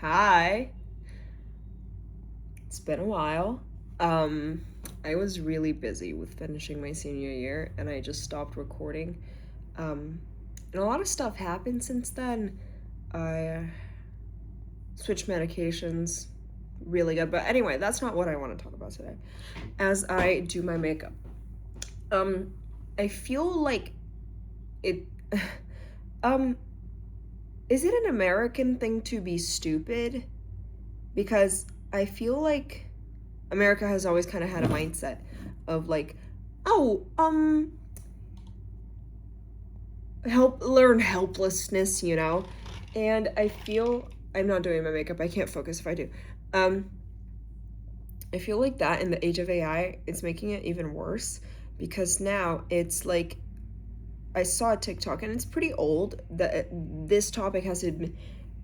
Hi. It's been a while. I was really busy with finishing my senior year and I just stopped recording. And a lot of stuff happened since then. I switched medications, really good. But anyway, that's not what I want to talk about today. As I do my makeup, um, I feel like it. um, is it an American thing to be stupid? Because I feel like America has always kind of had a mindset of like, oh, learn helplessness, And I feel I'm not doing my makeup. I can't focus if I do. Um, I feel like that in the age of AI, it's making it even worse because now it's like I saw a TikTok and it's pretty old that this topic has been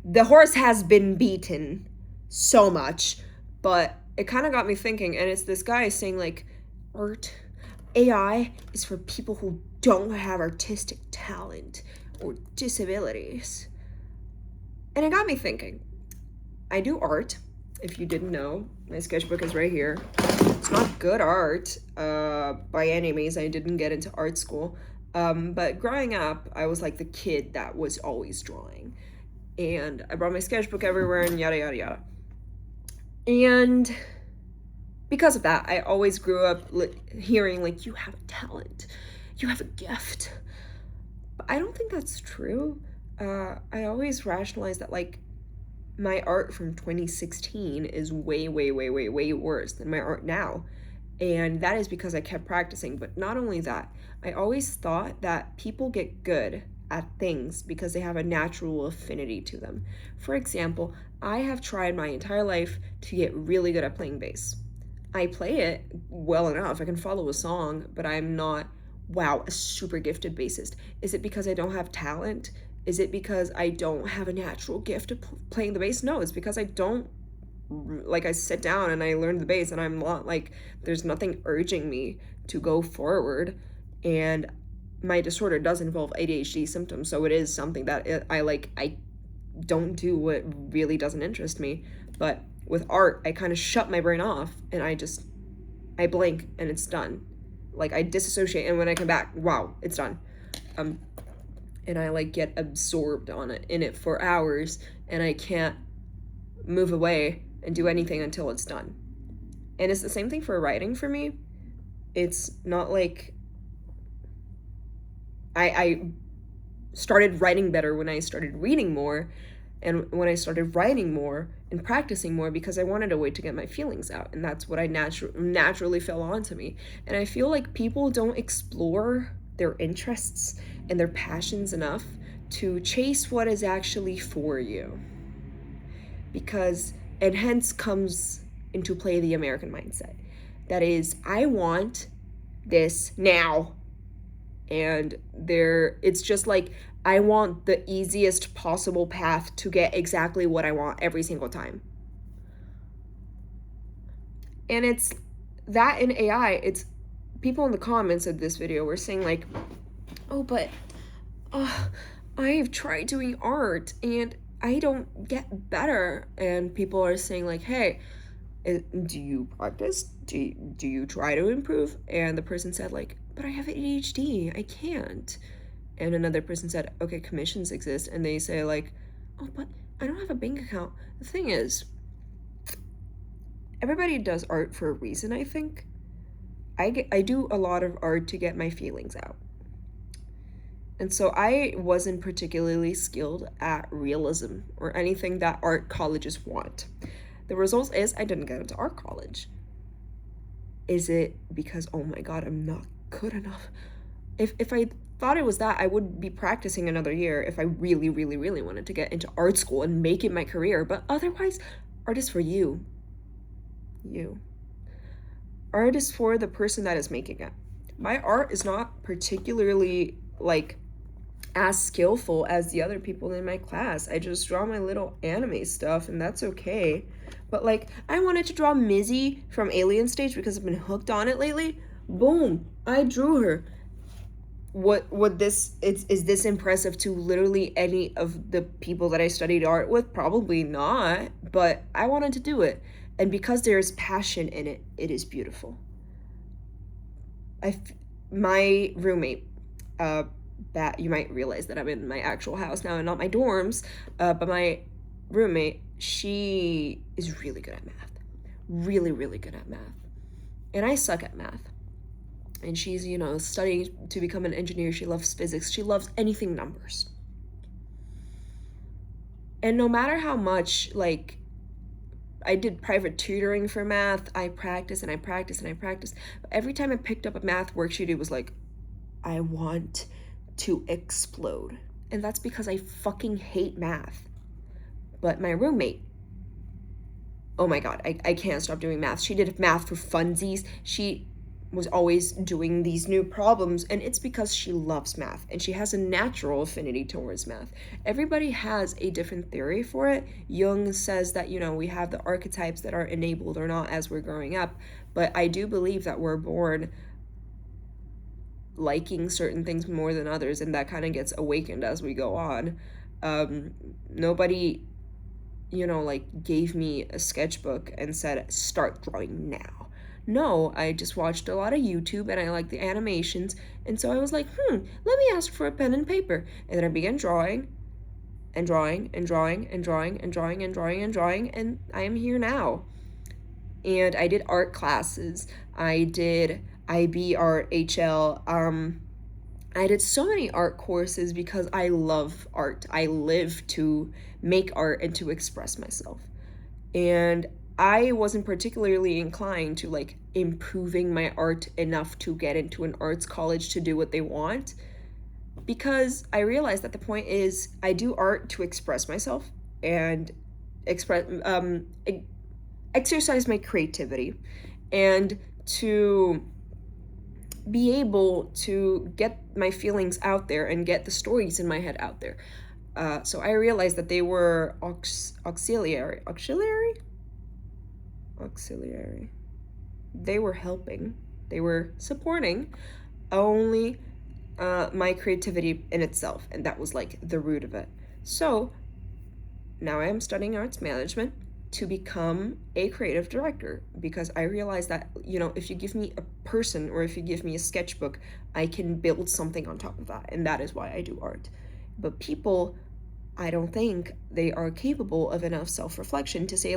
the horse has been beaten so much, but it kind of got me thinking. And it's this guy saying like, art, AI is for people who don't have artistic talent or disabilities. And it got me thinking. I do art. If you didn't know, my sketchbook is right here. It's not good art by any means. I didn't get into art school. But growing up, I was like the kid that was always drawing. And I brought my sketchbook everywhere and yada, yada, yada. And because of that, I always grew up hearing, like, you have a talent, you have a gift. But I don't think that's true. I always rationalize that, like, my art from 2016 is way, way, way, way, way worse than my art now. And that is because I kept practicing. But not only that, I always thought that people get good at things because they have a natural affinity to them. For example, I have tried my entire life to get really good at playing bass. I play it well enough. I can follow a song, but I'm not, wow, a super gifted bassist. Is it because I don't have talent? Is it because I don't have a natural gift of playing the bass? No, it's because I don't, like, I sit down and I learn the bass and I'm not like, there's nothing urging me to go forward. And my disorder does involve ADHD symptoms, so it is something that I don't do what really doesn't interest me. But with art, I kind of shut my brain off and I blink and it's done. Like, I disassociate, and when I come back, wow, it's done. And I like get absorbed in it for hours, and I can't move away and do anything until it's done. And it's the same thing for writing for me. It's not like I started writing better when I started reading more, and when I started writing more and practicing more, because I wanted a way to get my feelings out, and that's what I naturally fell onto me. And I feel like people don't explore their interests and their passions enough to chase what is actually for you, because and hence comes into play the American mindset. That is, I want this now. And it's just like, I want the easiest possible path to get exactly what I want every single time. And it's that in AI, it's people in the comments of this video were saying like, oh, but I've tried doing art and I don't get better. And people are saying like, hey, do you practice? Do you try to improve? And the person said like, but I have ADHD, I can't. And another person said, okay, commissions exist. And they say like, oh, but I don't have a bank account. The thing is, everybody does art for a reason, I think. I do a lot of art to get my feelings out. And so I wasn't particularly skilled at realism or anything that art colleges want. The result is I didn't get into art college. Is it because, oh my God, I'm not good enough? If I thought it was that, I would be practicing another year if I really, really, really wanted to get into art school and make it my career. But otherwise, art is for you. You. Art is for the person that is making it. My art is not particularly, like, as skillful as the other people in my class. I just draw my little anime stuff, and that's okay. But, like, I wanted to draw Mizzy from Alien Stage because I've been hooked on it lately. Boom, I drew her. what this is this impressive to literally any of the people that I studied art with? Probably not, but I wanted to do it. And because there's passion in it, it is beautiful. My roommate, that you might realize that I'm in my actual house now and not my dorms, but my roommate, she is really good at math. Really, really good at math. And I suck at math. And she's, studying to become an engineer. She loves physics. She loves anything numbers. And no matter how much, like, I did private tutoring for math, I practiced and I practiced and I practiced. But every time I picked up a math worksheet, it was like, I want to explode. And that's because I fucking hate math. But my roommate, oh my God, I can't stop doing math. She did math for funsies. She was always doing these new problems, and it's because she loves math and she has a natural affinity towards math. Everybody has a different theory for it. Jung says that, we have the archetypes that are enabled or not as we're growing up, but I do believe that we're born liking certain things more than others, and that kind of gets awakened as we go on. Nobody gave me a sketchbook and said, start drawing now. No, I just watched a lot of YouTube and I like the animations. And so I was like, let me ask for a pen and paper. And then I began drawing and drawing and drawing and drawing and drawing and drawing and drawing. And I am here now. And I did art classes. I did IB art, HL. I did so many art courses because I love art. I live to make art and to express myself. And I wasn't particularly inclined to improving my art enough to get into an arts college to do what they want, because I realized that the point is I do art to express myself and exercise my creativity and to be able to get my feelings out there and get the stories in my head out there. So I realized that they were auxiliary. They were helping. They were supporting only my creativity in itself, and that was the root of it. So now I am studying arts management to become a creative director, because I realized that, if you give me a person or if you give me a sketchbook, I can build something on top of that, and that is why I do art. But people, I don't think they are capable of enough self-reflection to say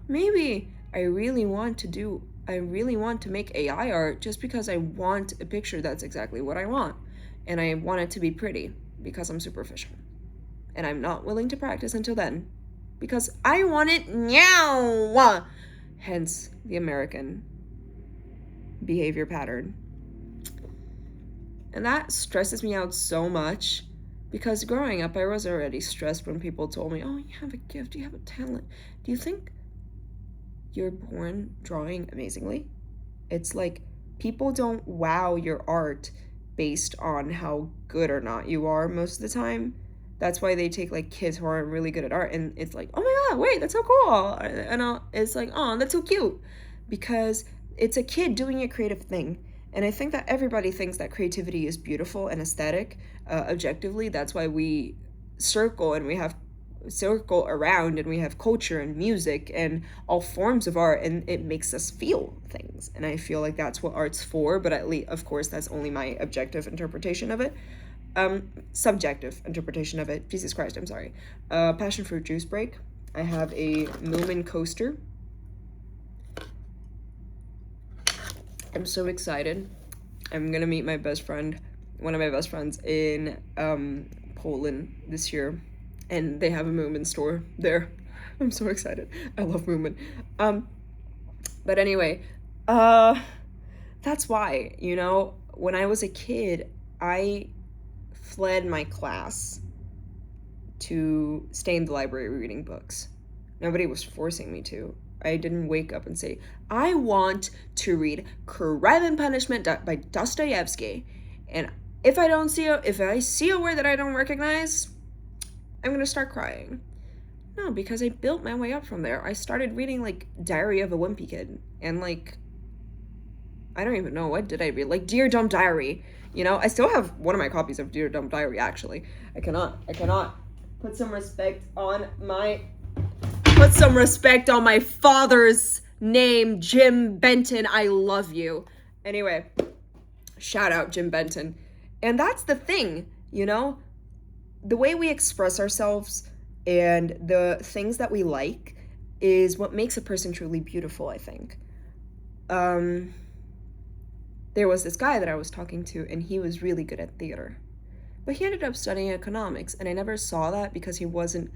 maybe I really want to make AI art just because I want a picture that's exactly what I want, and I want it to be pretty because I'm superficial, and I'm not willing to practice until then because I want it now. Hence the American behavior pattern. And that stresses me out so much, because growing up I was already stressed when people told me, oh, you have a gift, you have a talent. Do you think you're born drawing amazingly? It's people don't wow your art based on how good or not you are most of the time. That's why they take kids who are really good at art, and it's oh my God, wait, that's so cool. And it's oh, that's so cute, because it's a kid doing a creative thing. And I think that everybody thinks that creativity is beautiful and aesthetic, objectively. That's why we circle around and we have culture and music and all forms of art, and it makes us feel things. And I feel like that's what art's for, but at least, of course, that's only my objective interpretation of it. Subjective interpretation of it. Jesus Christ, I'm sorry. Passion fruit juice break. I have a Moomin coaster. I'm so excited. I'm gonna meet one of my best friends in Poland this year, and they have a Moomin store there. I'm so excited. I love Moomin. But anyway, that's why, when I was a kid, I fled my class to stay in the library reading books. Nobody was forcing me to. I didn't wake up and say, I want to read Crime and Punishment by Dostoevsky, and if I see a word that I don't recognize, I'm gonna start crying. No, because I built my way up from there. I started reading Diary of a Wimpy Kid, and I don't even know, what did I read? Dear Dumb Diary. You know, I still have one of my copies of Dear Dumb Diary, actually. I cannot put some respect on my, father's name, Jim Benton. I love you. Anyway, shout out Jim Benton. And that's the thing, you know? The way we express ourselves and the things that we like is what makes a person truly beautiful, I think. There was this guy that I was talking to, and he was really good at theater. But he ended up studying economics, and I never saw that because he wasn't,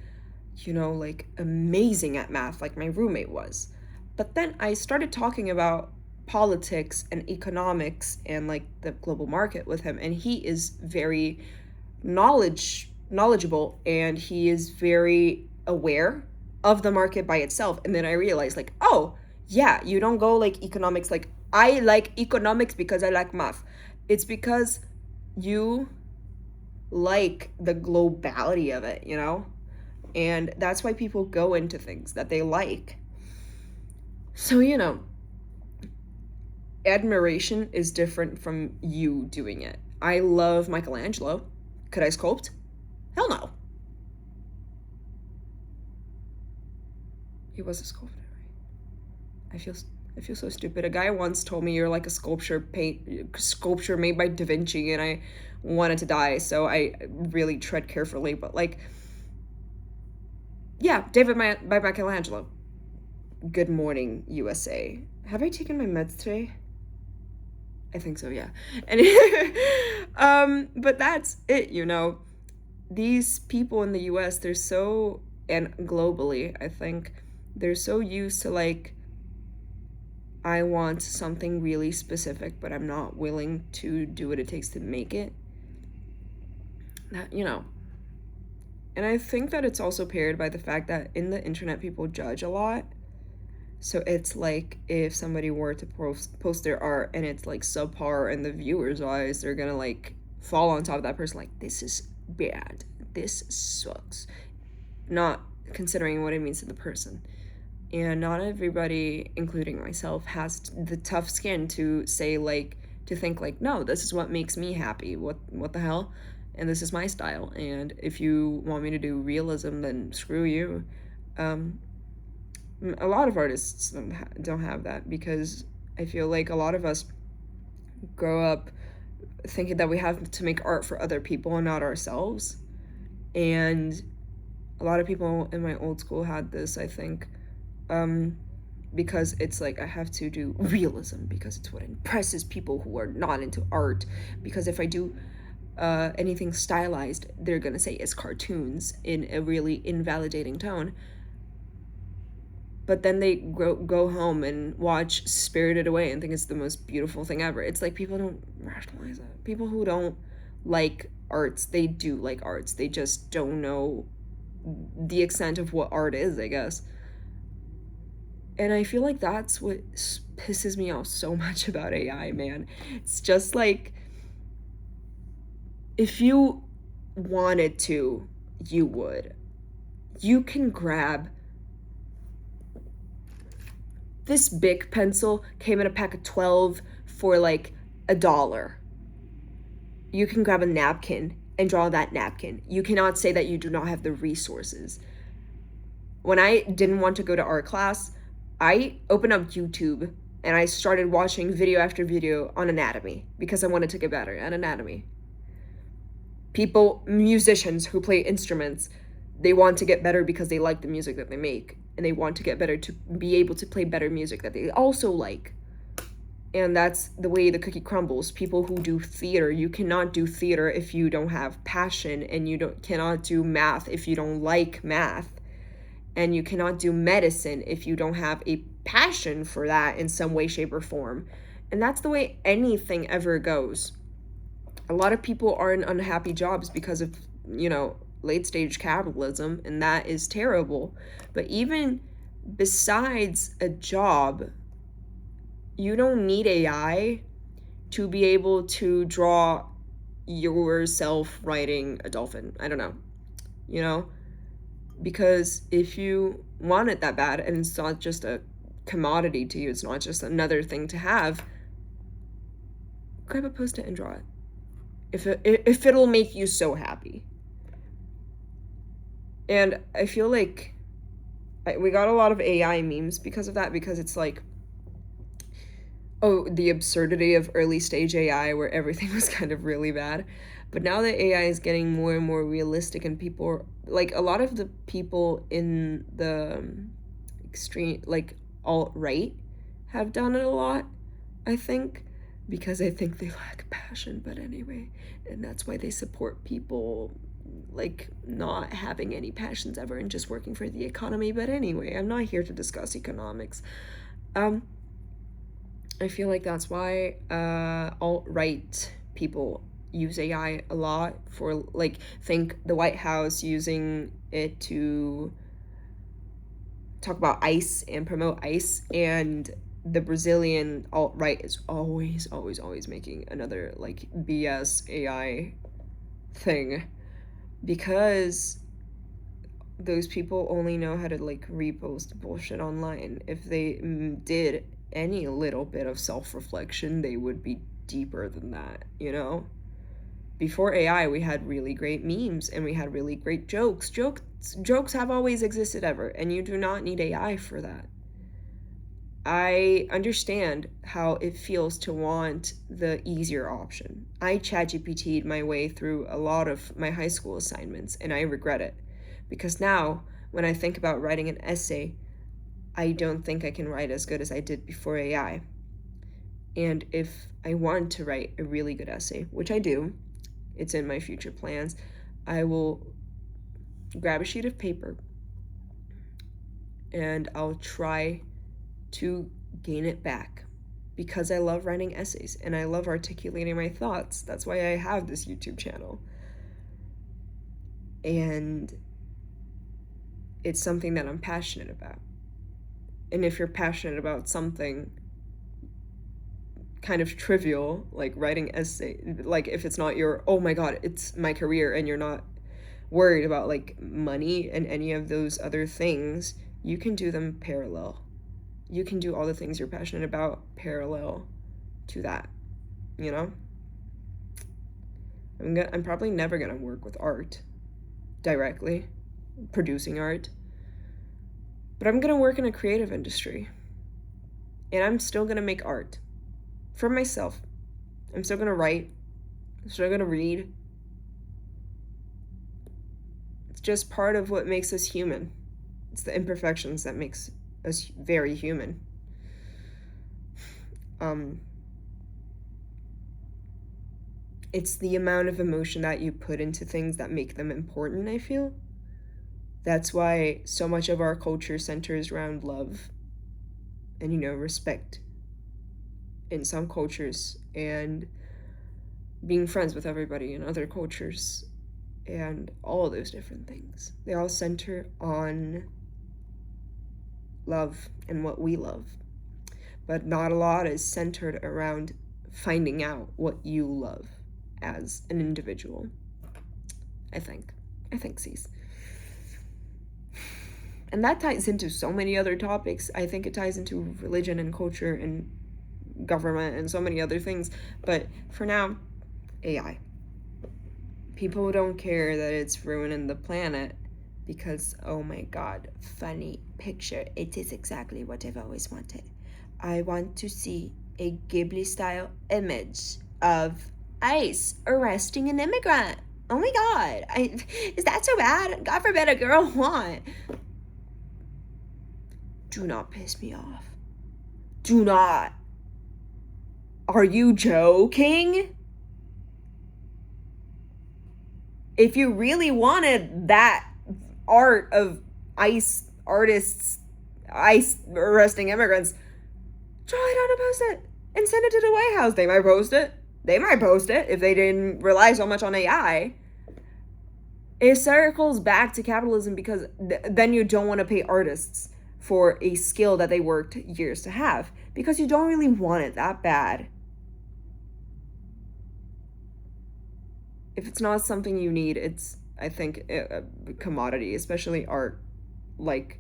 like amazing at math like my roommate was. But then I started talking about politics and economics and like the global market with him, and he is very knowledgeable, and he is very aware of the market by itself. And then I realized, like, oh yeah, you don't go like economics like I like economics because I like math. It's because you like the globality of it, and that's why people go into things that they like. So, admiration is different from you doing it. I love Michelangelo. Could I sculpt? Hell no. He was a sculptor, right? I feel so stupid. A guy once told me you're like a sculpture made by Da Vinci, and I wanted to die, so I really tread carefully. But like, yeah, David by Michelangelo. Good morning, USA. Have I taken my meds today? I think so, yeah. And but that's it, These people in the US, they're so, and globally, I think, they're so used to like, I want something really specific, but I'm not willing to do what it takes to make it. That, And I think that it's also paired by the fact that in the internet, people judge a lot. So it's like if somebody were to post their art and it's like subpar in the viewer's eyes, they're gonna like fall on top of that person like, this is bad, this sucks, not considering what it means to the person. And not everybody, including myself, has the tough skin to say like, to think like, no, this is what makes me happy. What the hell? And this is my style. And if you want me to do realism, then screw you. A lot of artists don't have that, because I feel like a lot of us grow up thinking that we have to make art for other people and not ourselves. And a lot of people in my old school had this, I think, because it's like I have to do realism because it's what impresses people who are not into art. Because if I do anything stylized, they're gonna say it's cartoons in a really invalidating tone. But then they go home and watch Spirited Away and think it's the most beautiful thing ever. It's like people don't rationalize it. People who don't like arts, they do like arts. They just don't know the extent of what art is, I guess. And I feel like that's what pisses me off so much about AI, man. It's just like, if you wanted to, you would. You can grab this Bic pencil, came in a pack of 12 for like $1. You can grab a napkin and draw that napkin. You cannot say that you do not have the resources. When I didn't want to go to art class, I opened up YouTube and I started watching video after video on anatomy because I wanted to get better at anatomy. Musicians who play instruments, they want to get better because they like the music that they make, and they want to get better to be able to play better music that they also like. And that's the way the cookie crumbles. People who do theater, you cannot do theater if you don't have passion, and you cannot do math if you don't like math, and you cannot do medicine if you don't have a passion for that in some way, shape, or form. And that's the way anything ever goes. A lot of people are in unhappy jobs because of, late stage capitalism, and that is terrible. But even besides a job, you don't need AI to be able to draw yourself riding a dolphin. I don't know, because if you want it that bad and it's not just a commodity to you, it's not just another thing to have, grab a post-it and draw it. if it'll make you so happy. And I feel like we got a lot of AI memes because of that, because it's like, oh, the absurdity of early stage AI where everything was kind of really bad. But now that AI is getting more and more realistic, and people, like, a lot of the people in the extreme, like, alt-right have done it a lot, I think, because I think they lack passion. But anyway, and that's why they support people like not having any passions ever and just working for the economy. But anyway, I'm not here to discuss economics. I feel like that's why alt-right people use AI a lot for, like, think the White House using it to talk about ICE and promote ICE, and the Brazilian alt-right is always making another, like, BS AI thing, because those people only know how to, like, repost bullshit online. If they did any little bit of self-reflection, they would be deeper than that, you know? Before AI, we had really great memes and we had really great jokes. Jokes have always existed ever, and you do not need AI for that. I understand how it feels to want the easier option. I ChatGPT'd my way through a lot of my high school assignments, and I regret it. Because now, when I think about writing an essay, I don't think I can write as good as I did before AI. And if I want to write a really good essay, which I do, it's in my future plans, I will grab a sheet of paper and I'll try to gain it back, because I love writing essays and I love articulating my thoughts. That's why I have this YouTube channel. And it's something that I'm passionate about. And if you're passionate about something kind of trivial, like writing essay, like if it's not your, oh my god, it's my career, and you're not worried about like money and any of those other things, you can do them parallel. You can do all the things you're passionate about parallel to that, you know? I'm probably never gonna work with art directly, producing art, but I'm gonna work in a creative industry, and I'm still gonna make art for myself. I'm still gonna write, I'm still gonna read. It's just part of what makes us human. It's the imperfections that makes us very human. It's the amount of emotion that you put into things that make them important, I feel. That's why so much of our culture centers around love and, you know, respect in some cultures, and being friends with everybody in other cultures, and all of those different things. They all center on love and what we love. But not a lot is centered around finding out what you love as an individual. I think, Cease. And that ties into so many other topics. I think it ties into religion and culture and government and so many other things. But for now, AI. People don't care that it's ruining the planet because, oh my god, funny picture. It is exactly what I've always wanted. I want to see a Ghibli-style image of ICE arresting an immigrant. Oh my god. Is that so bad? God forbid a girl want. Do not piss me off. Do not. Are you joking? If you really wanted that art of ICE artists, ICE arresting immigrants, try down and post it and send it to the White House. They might post it. They might post it if they didn't rely so much on AI. It circles back to capitalism, because then you don't want to pay artists for a skill that they worked years to have, because you don't really want it that bad. If it's not something you need, it's, I think, a commodity, especially art. Like,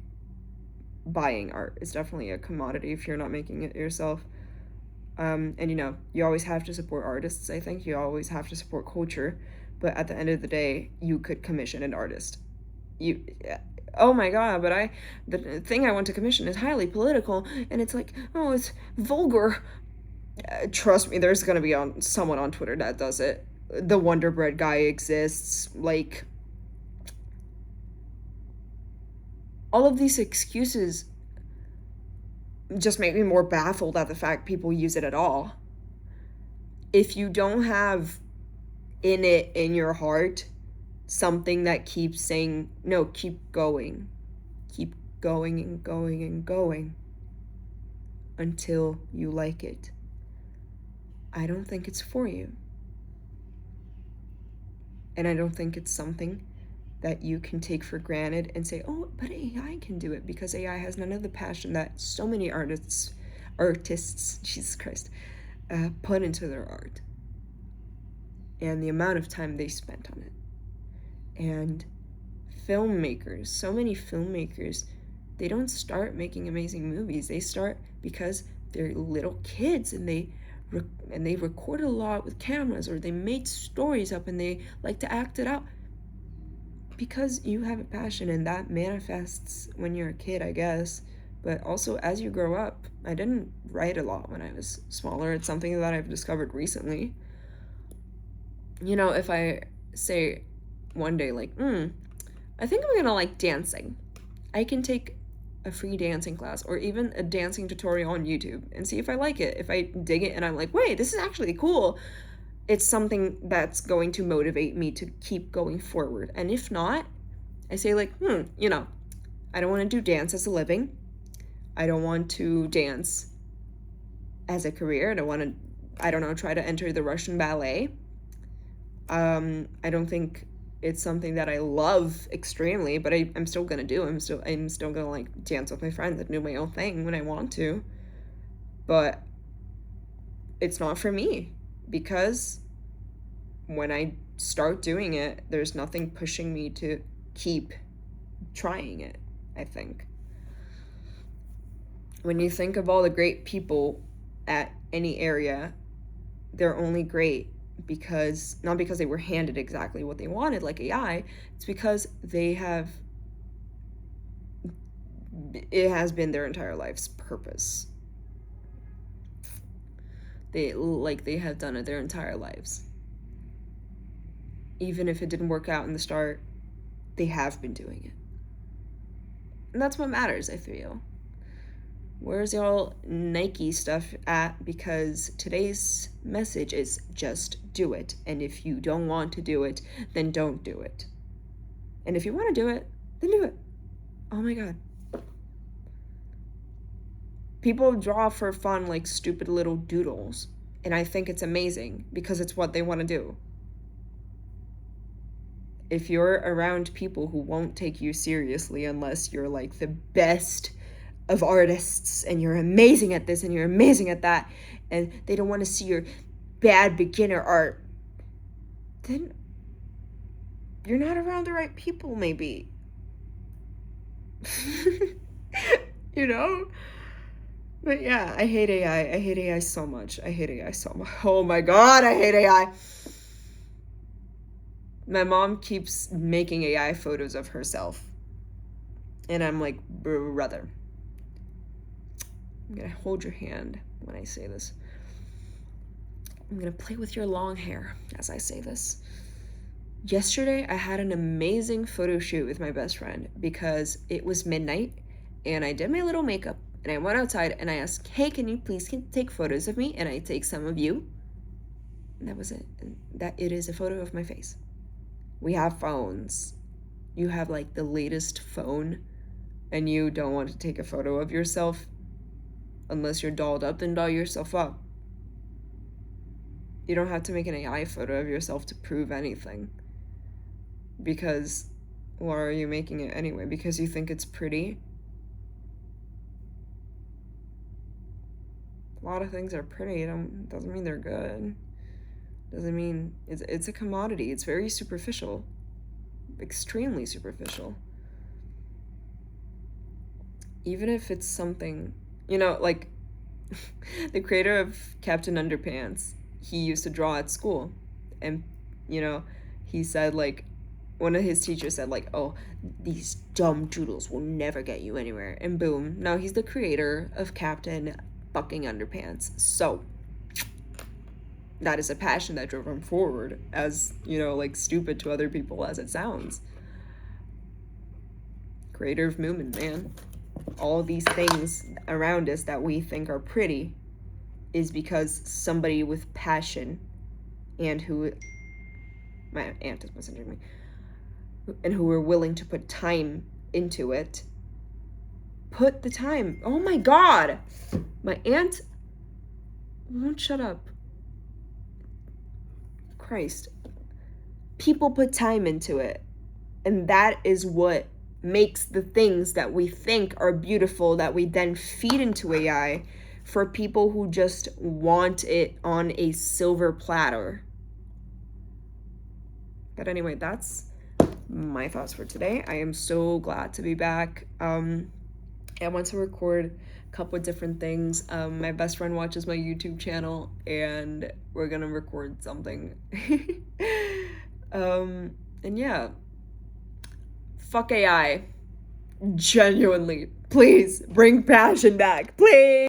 buying art is definitely a commodity if you're not making it yourself. And you always have to support artists. I think you always have to support culture, but at the end of the day, you could commission an artist. You, oh my god! But the thing I want to commission is highly political, and it's like, oh, it's vulgar. Trust me, there's gonna be someone on Twitter that does it. The Wonder Bread guy exists. Like, all of these excuses just make me more baffled at the fact people use it at all. If you don't have in your heart something that keeps saying, no, keep going and going and going until you like it, I don't think it's for you. And I don't think it's something that you can take for granted and say, oh, but AI can do it, because AI has none of the passion that so many artists, Jesus Christ, put into their art. And the amount of time they spent on it. And filmmakers, so many filmmakers, they don't start making amazing movies. They start because they're little kids, and they record a lot with cameras, or they make stories up and they like to act it out because you have a passion, and that manifests when you're a kid, I guess. But also as you grow up. I didn't write a lot when I was smaller. It's something that I've discovered recently. If I say one day, like, I think I'm gonna like dancing, I can take a free dancing class or even a dancing tutorial on YouTube and see if I like it. If I dig it and I'm like, wait, this is actually cool, it's something that's going to motivate me to keep going forward. And if not, I say, like, I don't want to do dance as a living. I don't want to dance as a career. I don't want to, try to enter the Russian ballet. I don't think it's something that I love extremely, but I'm still gonna do. I'm still gonna like dance with my friends and do my own thing when I want to. But it's not for me, because when I start doing it, there's nothing pushing me to keep trying it, I think. When you think of all the great people at any area, they're only great because, not because they were handed exactly what they wanted like AI, it's because it has been their entire life's purpose. They have done it their entire lives. Even if it didn't work out in the start, they have been doing it. And that's what matters, I feel. Where's y'all Nike stuff at? Because today's message is just do it. And if you don't want to do it, then don't do it. And if you want to do it, then do it. Oh my god. People draw for fun like stupid little doodles. And I think it's amazing because it's what they want to do. If you're around people who won't take you seriously unless you're like the best of artists and you're amazing at this and you're amazing at that, and they don't want to see your bad beginner art, then you're not around the right people, maybe. But yeah, I hate AI. I hate AI so much. Oh my god, I hate AI. My mom keeps making AI photos of herself, and I'm like, brother, I'm gonna hold your hand when I say this. I'm gonna play with your long hair as I say this. Yesterday, I had an amazing photo shoot with my best friend because it was midnight and I did my little makeup and I went outside and I asked, hey, can you please take photos of me? And I take some of you. And that was it. And it is a photo of my face. We have phones. You have like the latest phone and you don't want to take a photo of yourself unless you're dolled up, then doll yourself up. You don't have to make an AI photo of yourself to prove anything. Because why are you making it anyway? Because you think it's pretty? A lot of things are pretty. Doesn't mean they're good. Doesn't mean it's a commodity. It's very superficial. Extremely superficial. Even if it's something, like the creator of Captain Underpants, he used to draw at school. And, you know, he said, like, one of his teachers said, like, oh, these dumb doodles will never get you anywhere. And boom, now he's the creator of Captain fucking Underpants. So, that is a passion that drove him forward, as, you know, like, stupid to other people as it sounds. Creator of Moomin, man. All these things around us that we think are pretty is because somebody with passion and who, my aunt is messaging me, and who were willing to put time into it, put the time. Oh my God, my aunt won't shut up. Christ. People put time into it, and that is what makes the things that we think are beautiful that we then feed into AI for people who just want it on a silver platter. But anyway, that's my thoughts for today. I am so glad to be back. I want to record a couple of different things. My best friend watches my YouTube channel, and we're gonna record something. And yeah, fuck AI. Genuinely, please bring passion back, please.